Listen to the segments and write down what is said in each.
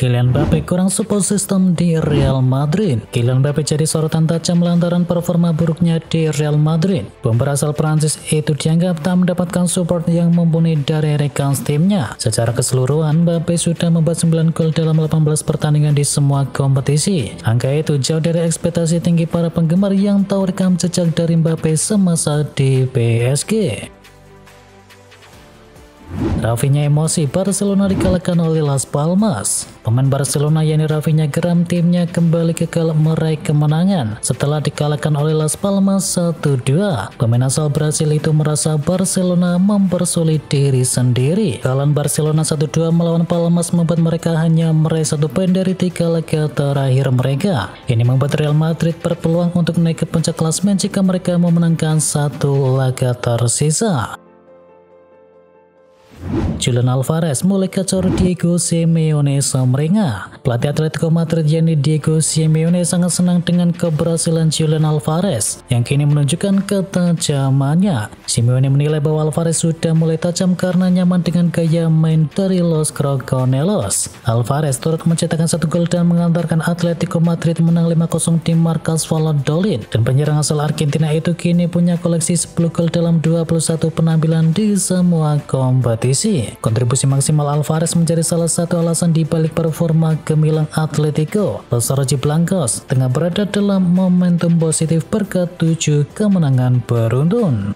Kylian Mbappe kurang support system di Real Madrid. Kylian Mbappe jadi sorotan tajam lantaran performa buruknya di Real Madrid. Pemain asal Prancis itu dianggap tak mendapatkan support yang mumpuni dari rekan timnya. Secara keseluruhan, Mbappe sudah membuat 9 gol dalam 18 pertandingan di semua kompetisi. Angka itu jauh dari ekspektasi tinggi para penggemar yang tahu rekam jejak dari Mbappe semasa di PSG. Rafinha emosi, Barcelona dikalahkan oleh Las Palmas. Pemain Barcelona yakni Rafinha geram timnya kembali gagal meraih kemenangan setelah dikalahkan oleh Las Palmas 1-2. Pemain asal Brasil itu merasa Barcelona mempersulit diri sendiri. Kekalahan Barcelona 1-2 melawan Palmas membuat mereka hanya meraih 1 poin dari 3 laga terakhir mereka. Ini membuat Real Madrid berpeluang untuk naik ke puncak klasemen jika mereka memenangkan 1 laga tersisa. Julian Alvarez mulai kacau Diego Simeone sumringah. Pelatih Atletico Madrid yakni Diego Simeone sangat senang dengan keberhasilan Julian Alvarez yang kini menunjukkan ketajamannya. Simeone menilai bahwa Alvarez sudah mulai tajam karena nyaman dengan gaya main dari Los Crocodilos. Alvarez turut mencetakkan 1 gol dan mengantarkan Atletico Madrid menang 5-0 di markas Valladolid, dan penyerang asal Argentina itu kini punya koleksi 10 gol dalam 21 penampilan di semua kompetisi. Kontribusi maksimal Alvarez menjadi salah satu alasan dibalik performa gemilang Atletico. Los Rojiblancos tengah berada dalam momentum positif berkat 7 kemenangan beruntun.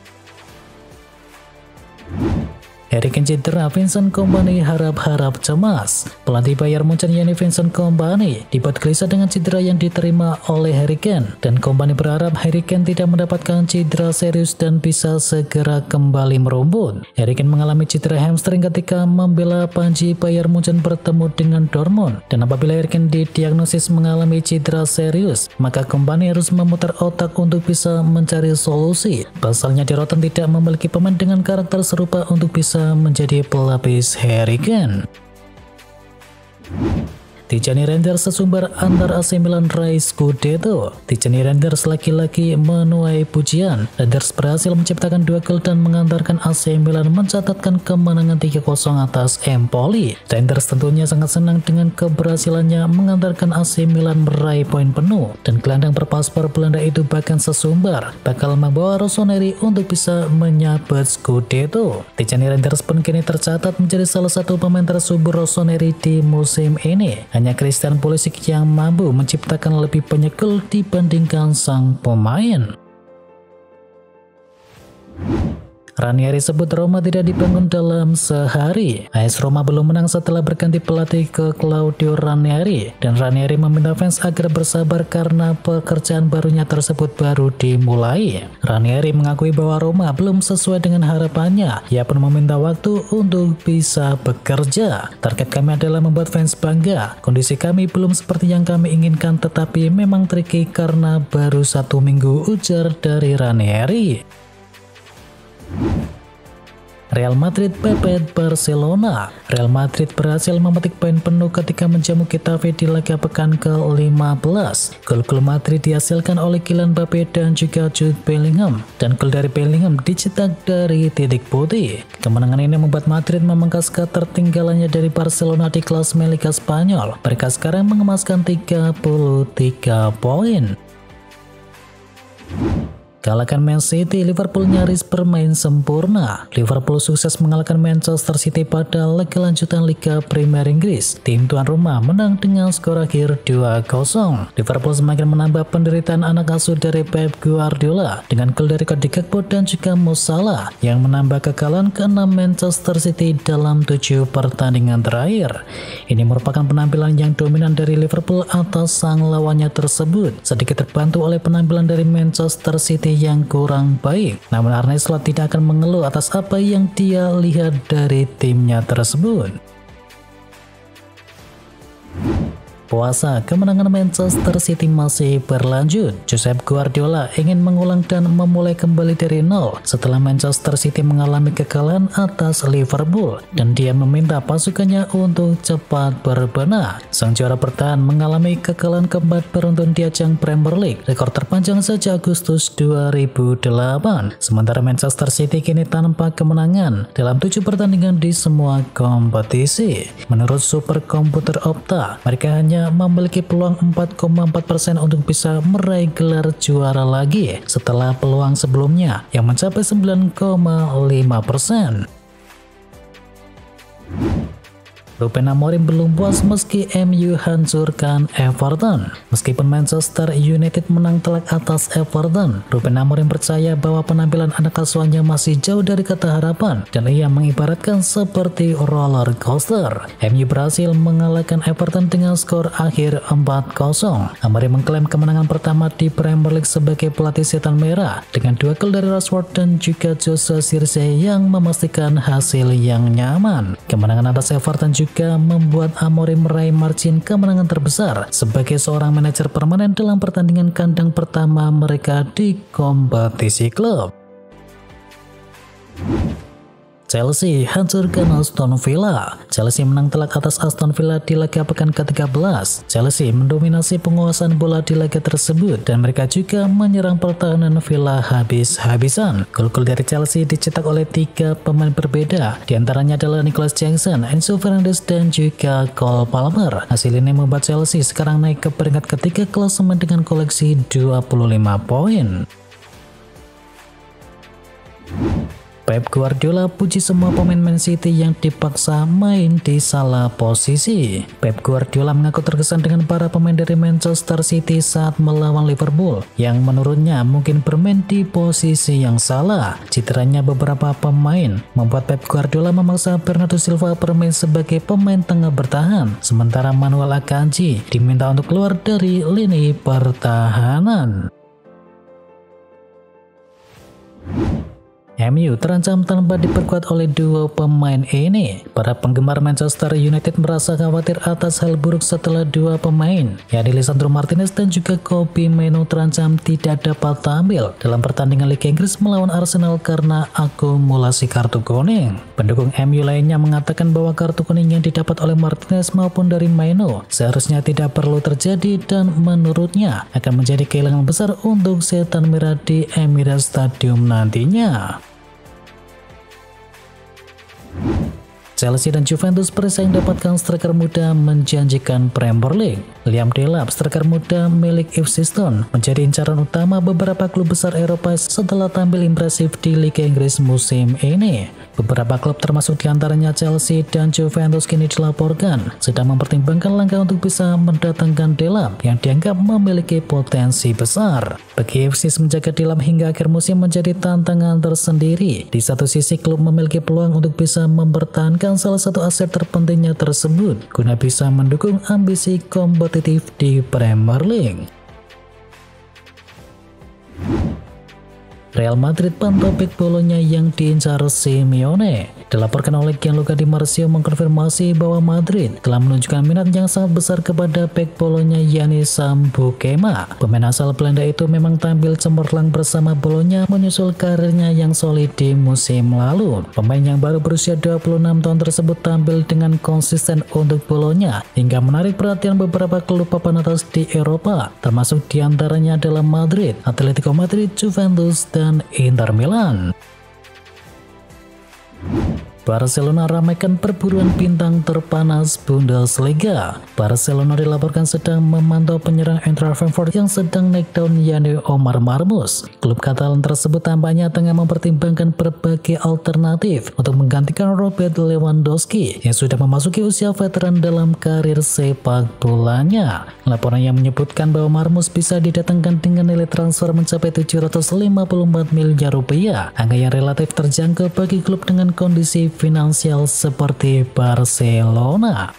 Harry Kane cedera, Vincent Kompany harap-harap cemas. Pelatih Bayern Munchen yakni Vincent Kompany dibuat gelisah dengan cedera yang diterima oleh Harry Kane, dan Kompany berharap Harry Kane tidak mendapatkan cedera serius dan bisa segera kembali merumput. Harry Kane mengalami cedera hamstring ketika membela panji Bayern Munchen bertemu dengan Dortmund, dan apabila Harry Kane didiagnosis mengalami cedera serius, maka Kompany harus memutar otak untuk bisa mencari solusi. Pasalnya di Rotten tidak memiliki pemain dengan karakter serupa untuk bisa menjadi pelapis Harry Kane. Tijani Reinders sesumber antar AC Milan raih Scudetto. Tijani Reinders laki-laki menuai pujian. Reinders berhasil menciptakan 2 gol dan mengantarkan AC Milan mencatatkan kemenangan 3-0 atas Empoli. Reinders tentunya sangat senang dengan keberhasilannya mengantarkan AC Milan meraih poin penuh, dan gelandang berpaspor Belanda itu bahkan sesumbar bakal membawa Rossoneri untuk bisa menyabet Scudetto. Tijani Reinders pun kini tercatat menjadi salah satu pemain tersubur Rossoneri di musim ini. Hanya Christian Pulisic yang mampu menciptakan lebih banyak gol dibandingkan sang pemain. Ranieri sebut Roma tidak dibangun dalam sehari. AS Roma belum menang setelah berganti pelatih ke Claudio Ranieri, dan Ranieri meminta fans agar bersabar karena pekerjaan barunya tersebut baru dimulai. Ranieri mengakui bahwa Roma belum sesuai dengan harapannya. Ia pun meminta waktu untuk bisa bekerja. Target kami adalah membuat fans bangga. Kondisi kami belum seperti yang kami inginkan, tetapi memang tricky karena baru 1 minggu, ujar dari Ranieri. Real Madrid pepet Barcelona. Real Madrid berhasil memetik poin penuh ketika menjamu Getafe di laga pekan ke-15. Gol-gol Madrid dihasilkan oleh Kylian Mbappe dan juga Jude Bellingham, dan gol dari Bellingham dicetak dari titik putih. Kemenangan ini membuat Madrid memangkas ketertinggalannya dari Barcelona di klasemen Liga Spanyol. Mereka sekarang mengemaskan 33 poin. Kalahkan Man City, Liverpool nyaris bermain sempurna. Liverpool sukses mengalahkan Manchester City pada laga lanjutan Liga Premier Inggris. Tim tuan rumah menang dengan skor akhir 2-0. Liverpool semakin menambah penderitaan anak asuh dari Pep Guardiola dengan gol dari Cody Gakpo dan juga Mo Salah yang menambah kekalahan ke-6 Manchester City dalam 7 pertandingan terakhir. Ini merupakan penampilan yang dominan dari Liverpool atas sang lawannya tersebut, sedikit terbantu oleh penampilan dari Manchester City yang kurang baik. Namun Arne Slot tidak akan mengeluh atas apa yang dia lihat dari timnya tersebut. Puasa kemenangan Manchester City masih berlanjut. Josep Guardiola ingin mengulang dan memulai kembali dari nol setelah Manchester City mengalami kekalahan atas Liverpool dan dia meminta pasukannya untuk cepat berbenah. Sang juara bertahan mengalami kekalahan keempat beruntun di ajang Premier League, rekor terpanjang sejak Agustus 2008. Sementara Manchester City kini tanpa kemenangan dalam 7 pertandingan di semua kompetisi. Menurut superkomputer Opta, mereka hanya memiliki peluang 4,4% untuk bisa meraih gelar juara lagi setelah peluang sebelumnya yang mencapai 9,5%. Ruben Amorim belum puas meski MU hancurkan Everton. Meskipun Manchester United menang telak atas Everton, Ruben Amorim percaya bahwa penampilan anak asuhannya masih jauh dari kata harapan dan ia mengibaratkan seperti roller coaster. MU berhasil mengalahkan Everton dengan skor akhir 4-0. Amorim mengklaim kemenangan pertama di Premier League sebagai pelatih setan merah dengan 2 gol dari Rashford dan juga Joshua Zirkzee yang memastikan hasil yang nyaman. Kemenangan atas Everton juga membuat Amorim meraih margin kemenangan terbesar sebagai seorang manajer permanen dalam pertandingan kandang pertama mereka di kompetisi klub. Chelsea hancurkan Aston Villa. Chelsea menang telak atas Aston Villa di laga pekan ke-13. Chelsea mendominasi penguasaan bola di laga tersebut dan mereka juga menyerang pertahanan Villa habis-habisan. Gol-gol dari Chelsea dicetak oleh 3 pemain berbeda, di antaranya adalah Nicholas Jackson, Enzo Fernandez dan juga Cole Palmer. Hasil ini membuat Chelsea sekarang naik ke peringkat ketiga klasemen dengan koleksi 25 poin. Pep Guardiola puji semua pemain Man City yang dipaksa main di salah posisi. Pep Guardiola mengaku terkesan dengan para pemain dari Manchester City saat melawan Liverpool yang menurutnya mungkin bermain di posisi yang salah. Citeranya beberapa pemain membuat Pep Guardiola memaksa Bernardo Silva bermain sebagai pemain tengah bertahan, sementara Manuel Akanji diminta untuk keluar dari lini pertahanan. MU terancam tanpa diperkuat oleh dua pemain ini. Para penggemar Manchester United merasa khawatir atas hal buruk setelah dua pemain, yakni Lisandro Martinez dan juga Kobbie Mainoo terancam tidak dapat tampil dalam pertandingan Liga Inggris melawan Arsenal karena akumulasi kartu kuning. Pendukung MU lainnya mengatakan bahwa kartu kuning yang didapat oleh Martinez maupun dari Mainoo seharusnya tidak perlu terjadi dan menurutnya akan menjadi kehilangan besar untuk setan merah di Emirates Stadium nantinya. Chelsea dan Juventus bersaing dapatkan striker muda menjanjikan Premier League. Liam Delap, striker muda milik Ipswich, menjadi incaran utama beberapa klub besar Eropa setelah tampil impresif di Liga Inggris musim ini. Beberapa klub termasuk diantaranya Chelsea dan Juventus kini dilaporkan sedang mempertimbangkan langkah untuk bisa mendatangkan Delap yang dianggap memiliki potensi besar. Bagi Ipswich, menjaga Delap hingga akhir musim menjadi tantangan tersendiri. Di satu sisi klub memiliki peluang untuk bisa mempertahankan salah satu aset terpentingnya tersebut guna bisa mendukung ambisi kompetitif di Premier League. Real Madrid pantau bek Bolonya yang diincar Simeone. Dilaporkan oleh Gianluca Di Marzio mengkonfirmasi bahwa Madrid telah menunjukkan minat yang sangat besar kepada bek Bolonya yakni Sam Bukema. Pemain asal Belanda itu memang tampil cemerlang bersama Bolonya menyusul karirnya yang solid di musim lalu. Pemain yang baru berusia 26 tahun tersebut tampil dengan konsisten untuk Bolonya hingga menarik perhatian beberapa klub papan atas di Eropa, termasuk diantaranya adalah Madrid, Atletico Madrid, Juventus, dan Inter Milan. Barcelona ramaikan perburuan bintang terpanas Bundesliga. Barcelona dilaporkan sedang memantau penyerang Eintracht Frankfurt yang sedang naik daun yakni Omar Marmoush. Klub Katalan tersebut tampaknya tengah mempertimbangkan berbagai alternatif untuk menggantikan Robert Lewandowski yang sudah memasuki usia veteran dalam karir sepak bolanya. Laporan yang menyebutkan bahwa Marmoush bisa didatangkan dengan nilai transfer mencapai 754 miliar rupiah, angka yang relatif terjangkau bagi klub dengan kondisi finansial seperti Barcelona.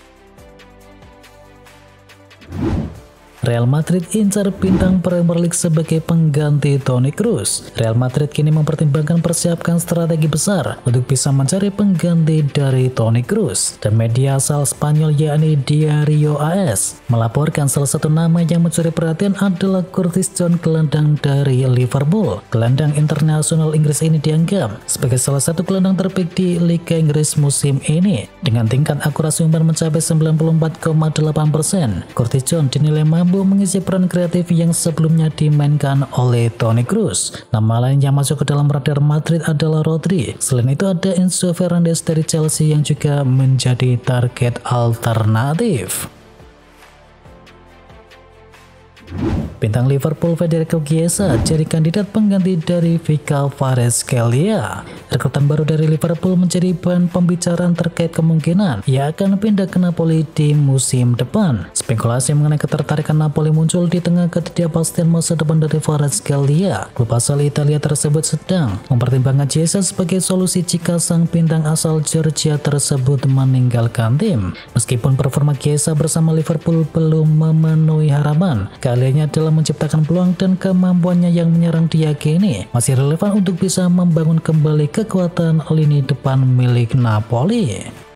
Real Madrid incar bintang Premier League sebagai pengganti Toni Kroos. Real Madrid kini mempertimbangkan persiapkan strategi besar untuk bisa mencari pengganti dari Toni Kroos. Dan media asal Spanyol yakni Diario AS melaporkan salah satu nama yang mencuri perhatian adalah Curtis Jones, gelandang dari Liverpool. Gelandang internasional Inggris ini dianggap sebagai salah satu gelandang terbaik di Liga Inggris musim ini. Dengan tingkat akurasi umpan mencapai 94,8%, Curtis Jones dinilai mampu mengisi peran kreatif yang sebelumnya dimainkan oleh Toni Kroos. Nama lain yang masuk ke dalam radar Madrid adalah Rodri. Selain itu ada Enzo Fernandez dari Chelsea yang juga menjadi target alternatif. Bintang Liverpool Federico Chiesa jadi kandidat pengganti dari Vical Kvaratskhelia. Rekrutan baru dari Liverpool menjadi bahan pembicaraan terkait kemungkinan ia akan pindah ke Napoli di musim depan. Spekulasi mengenai ketertarikan Napoli muncul di tengah ketidakpastian masa depan dari Kvaratskhelia. Klub asal Italia tersebut sedang mempertimbangkan Chiesa sebagai solusi jika sang bintang asal Georgia tersebut meninggalkan tim. Meskipun performa Chiesa bersama Liverpool belum memenuhi harapan, keahliannya adalah menciptakan peluang dan kemampuannya yang menyerang diyakini masih relevan untuk bisa membangun kembali kekuatan lini depan milik Napoli.